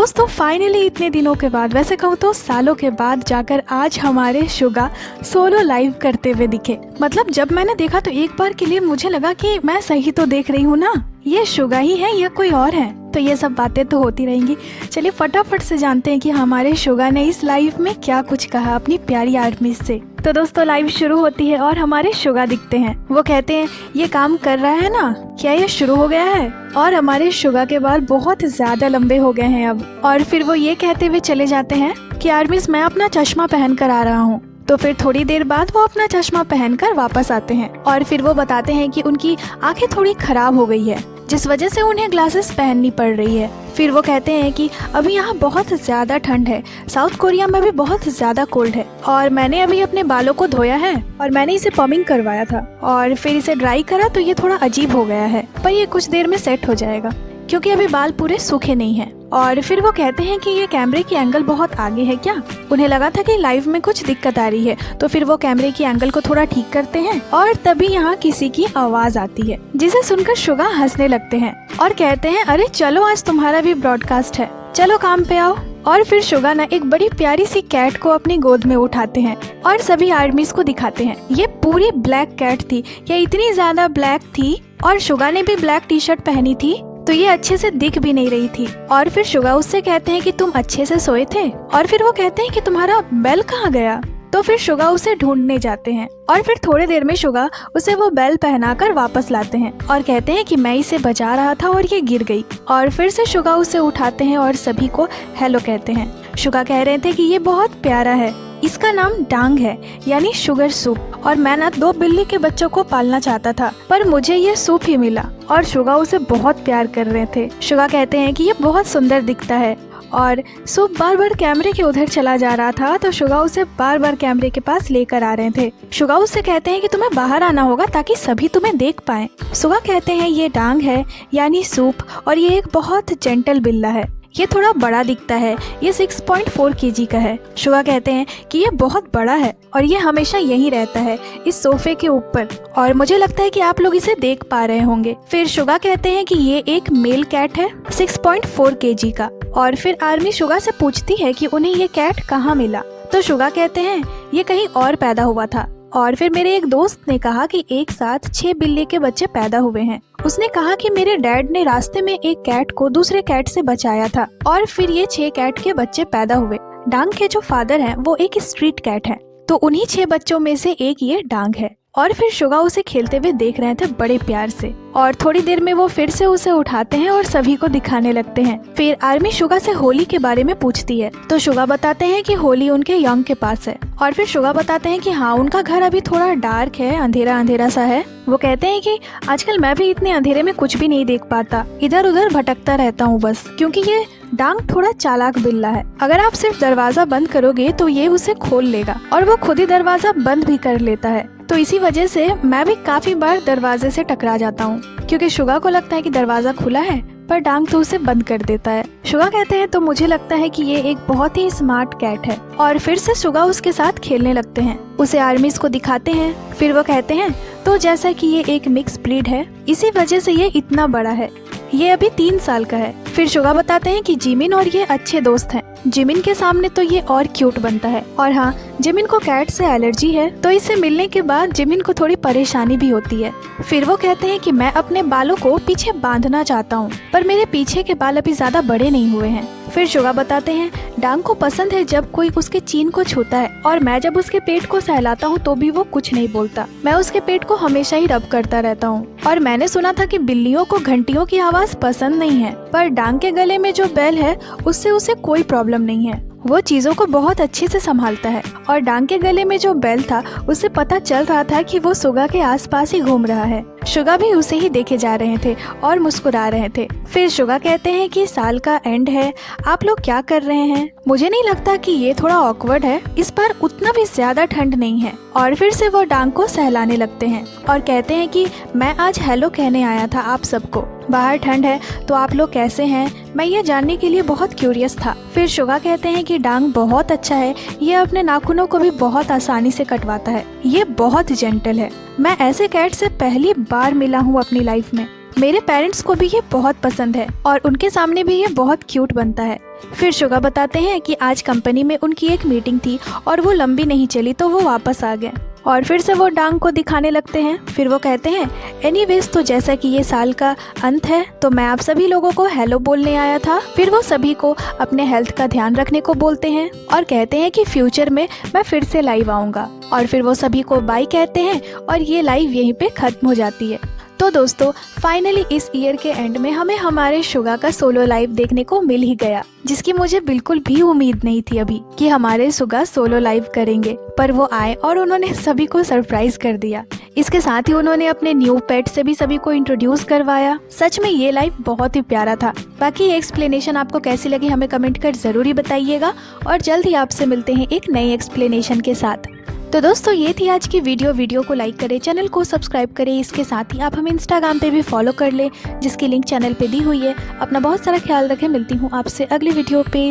दोस्तों फाइनली इतने दिनों के बाद, वैसे कहूँ तो सालों के बाद जाकर आज हमारे शुगा सोलो लाइव करते हुए दिखे। मतलब जब मैंने देखा तो एक बार के लिए मुझे लगा कि मैं सही तो देख रही हूँ ना, ये शुगा ही है या कोई और है। तो ये सब बातें तो होती रहेंगी। चलिए फटाफट से जानते हैं कि हमारे शुगा ने इस लाइव में क्या कुछ कहा अपनी प्यारी आर्मीज से। तो दोस्तों लाइव शुरू होती है और हमारे शुगा दिखते हैं। वो कहते हैं ये काम कर रहा है ना, क्या ये शुरू हो गया है? और हमारे शुगा के बाल बहुत ज्यादा लंबे हो गए हैं अब। और फिर वो ये कहते हुए चले जाते हैं कि आर्मीज मैं अपना चश्मा पहन कर आ रहा हूँ। तो फिर थोड़ी देर बाद वो अपना चश्मा पहनकर वापस आते हैं और फिर वो बताते हैं कि उनकी आंखें थोड़ी खराब हो गई है, जिस वजह से उन्हें ग्लासेस पहननी पड़ रही है। फिर वो कहते हैं कि अभी यहाँ बहुत ज्यादा ठंड है, साउथ कोरिया में भी बहुत ज्यादा कोल्ड है और मैंने अभी अपने बालों को धोया है और मैंने इसे पमिंग करवाया था और फिर इसे ड्राई करा तो ये थोड़ा अजीब हो गया है, पर ये कुछ देर में सेट हो जाएगा क्योंकि अभी बाल पूरे सूखे नहीं हैं। और फिर वो कहते हैं कि ये कैमरे की एंगल बहुत आगे है क्या? उन्हें लगा था कि लाइव में कुछ दिक्कत आ रही है, तो फिर वो कैमरे की एंगल को थोड़ा ठीक करते हैं और तभी यहाँ किसी की आवाज आती है, जिसे सुनकर शुगा हंसने लगते हैं और कहते हैं अरे चलो आज तुम्हारा भी ब्रॉडकास्ट है, चलो काम पे आओ। और फिर शुगा ना एक बड़ी प्यारी सी कैट को अपनी गोद में उठाते हैं और सभी आर्मीज को दिखाते हैं। ये पूरी ब्लैक कैट थी, ये इतनी ज्यादा ब्लैक थी और शुगा ने भी ब्लैक टी शर्ट पहनी थी, तो ये अच्छे से दिख भी नहीं रही थी। और फिर शुगा उससे कहते हैं कि तुम अच्छे से सोए थे? और फिर वो कहते हैं कि तुम्हारा बेल कहाँ गया? तो फिर शुगा उसे ढूंढने जाते हैं और फिर थोड़ी देर में शुगा उसे वो बेल पहनाकर वापस लाते हैं और कहते हैं कि मैं इसे बचा रहा था और ये गिर गई। और फिर से शुगा उसे उठाते हैं और सभी को हेलो कहते हैं। शुगा कह रहे थे कि ये बहुत प्यारा है, इसका नाम डांग है यानी शुगर सूप, और मैं ना 2 बिल्ली के बच्चों को पालना चाहता था पर मुझे ये सूप ही मिला। और शुगा उसे बहुत प्यार कर रहे थे। शुगा कहते हैं कि ये बहुत सुंदर दिखता है और सूप बार बार कैमरे के उधर चला जा रहा था, तो शुगा उसे बार बार कैमरे के पास लेकर आ रहे थे। शुगा उससे कहते हैं कि तुम्हें बाहर आना होगा ताकि सभी तुम्हें देख पाएं। शुगा कहते हैं ये डांग है यानी सूप और ये एक बहुत जेंटल बिल्ला है, ये थोड़ा बड़ा दिखता है, ये 6.4 केजी का है। शुगा कहते हैं कि ये बहुत बड़ा है और ये हमेशा यहीं रहता है इस सोफे के ऊपर और मुझे लगता है कि आप लोग इसे देख पा रहे होंगे। फिर शुगा कहते हैं कि ये एक मेल कैट है 6.4 केजी का। और फिर आर्मी शुगा से पूछती है कि उन्हें ये कैट कहाँ मिला, तो शुगा कहते हैं ये कहीं और पैदा हुआ था और फिर मेरे एक दोस्त ने कहा कि एक साथ 6 बिल्ली के बच्चे पैदा हुए हैं। उसने कहा कि मेरे डैड ने रास्ते में एक कैट को दूसरे कैट से बचाया था और फिर ये 6 कैट के बच्चे पैदा हुए। डांग के जो फादर हैं वो एक स्ट्रीट कैट है, तो उन्हीं 6 बच्चों में से एक ये डांग है। और फिर शुगा उसे खेलते हुए देख रहे थे बड़े प्यार से और थोड़ी देर में वो फिर से उसे उठाते हैं और सभी को दिखाने लगते हैं। फिर आर्मी शुगा से होली के बारे में पूछती है, तो शुगा बताते हैं कि होली उनके यंग के पास है। और फिर शुगा बताते हैं कि हाँ उनका घर अभी थोड़ा डार्क है, अंधेरा अंधेरा सा है। वो कहते हैं कि आजकल मैं भी इतने अंधेरे में कुछ भी नहीं देख पाता, इधर उधर भटकता रहता हूँ बस, क्योंकि ये डांग थोड़ा चालाक बिल्ला है। अगर आप सिर्फ दरवाजा बंद करोगे तो ये उसे खोल लेगा और वो खुद ही दरवाजा बंद भी कर लेता है। तो इसी वजह से मैं भी काफी बार दरवाजे से टकरा जाता हूँ, क्योंकि शुगा को लगता है कि दरवाजा खुला है पर डांग तो उसे बंद कर देता है। शुगा कहते हैं तो मुझे लगता है कि ये एक बहुत ही स्मार्ट कैट है। और फिर से शुगा उसके साथ खेलने लगते हैं, उसे आर्मीज को दिखाते हैं। फिर वो कहते हैं तो जैसा कि ये एक मिक्स ब्रीड है, इसी वजह से ये इतना बड़ा है, ये अभी 3 साल का है। फिर शुगा बताते हैं कि जिमिन और ये अच्छे दोस्त हैं, जिमिन के सामने तो ये और क्यूट बनता है। और हाँ, जिमिन को कैट से एलर्जी है, तो इससे मिलने के बाद जिमिन को थोड़ी परेशानी भी होती है। फिर वो कहते हैं कि मैं अपने बालों को पीछे बांधना चाहता हूँ, पर मेरे पीछे के बाल अभी ज्यादा बड़े नहीं हुए हैं। फिर शुगा बताते हैं डांग को पसंद है जब कोई उसके चीन को छूता है और मैं जब उसके पेट को सहलाता हूँ तो भी वो कुछ नहीं बोलता, मैं उसके पेट को हमेशा ही रब करता रहता हूँ। और मैंने सुना था कि बिल्लियों को घंटियों की आवाज पसंद नहीं है, पर डांग के गले में जो बेल है उससे उसे कोई प्रॉब्लम नहीं है, वो चीजों को बहुत अच्छे से संभालता है। और डांग के गले में जो बेल था उससे पता चल रहा था कि वो शुगा के आसपास ही घूम रहा है। शुगा भी उसे ही देखे जा रहे थे और मुस्कुरा रहे थे। फिर शुगा कहते हैं कि साल का एंड है, आप लोग क्या कर रहे हैं? मुझे नहीं लगता कि ये थोड़ा ऑकवर्ड है, इस बार उतना भी ज्यादा ठंड नहीं है। और फिर से वो डांग को सहलाने लगते हैं और कहते हैं कि मैं आज हेलो कहने आया था आप सबको, बाहर ठंड है तो आप लोग कैसे हैं, मैं ये जानने के लिए बहुत क्यूरियस था। फिर शुगा कहते हैं कि डांग बहुत अच्छा है, ये अपने नाखूनों को भी बहुत आसानी से कटवाता है, ये बहुत जेंटल है, मैं ऐसे कैट से पहली बार मिला हूँ अपनी लाइफ में। मेरे पेरेंट्स को भी ये बहुत पसंद है और उनके सामने भी ये बहुत क्यूट बनता है। फिर शुगा बताते हैं कि आज कंपनी में उनकी एक मीटिंग थी और वो लंबी नहीं चली तो वो वापस आ गए और फिर से वो डांग को दिखाने लगते हैं। फिर वो कहते हैं एनीवेज, तो जैसा कि ये साल का अंत है तो मैं आप सभी लोगों को हेलो बोलने आया था। फिर वो सभी को अपने हेल्थ का ध्यान रखने को बोलते हैं और कहते हैं कि फ्यूचर में मैं फिर से लाइव आऊँगा। और फिर वो सभी को बाय कहते हैं और ये लाइव यहीं पे ख़त्म हो जाती है। तो दोस्तों फाइनली इस ईयर के एंड में हमें हमारे शुगा का सोलो लाइव देखने को मिल ही गया, जिसकी मुझे बिल्कुल भी उम्मीद नहीं थी अभी कि हमारे शुगा सोलो लाइव करेंगे, पर वो आए और उन्होंने सभी को सरप्राइज कर दिया। इसके साथ ही उन्होंने अपने न्यू पेट से भी सभी को इंट्रोड्यूस करवाया। सच में ये लाइव बहुत ही प्यारा था। बाकी ये एक्सप्लेनेशन आपको कैसी लगी हमें कमेंट कर जरूर बताइएगा और जल्द ही आपसे मिलते हैं एक नई एक्सप्लेनेशन के साथ। तो दोस्तों ये थी आज की वीडियो को लाइक करें, चैनल को सब्सक्राइब करें। इसके साथ ही आप हमें इंस्टाग्राम पे भी फॉलो कर लें, जिसकी लिंक चैनल पे दी हुई है। अपना बहुत सारा ख्याल रखें। मिलती हूँ आपसे अगली वीडियो पे।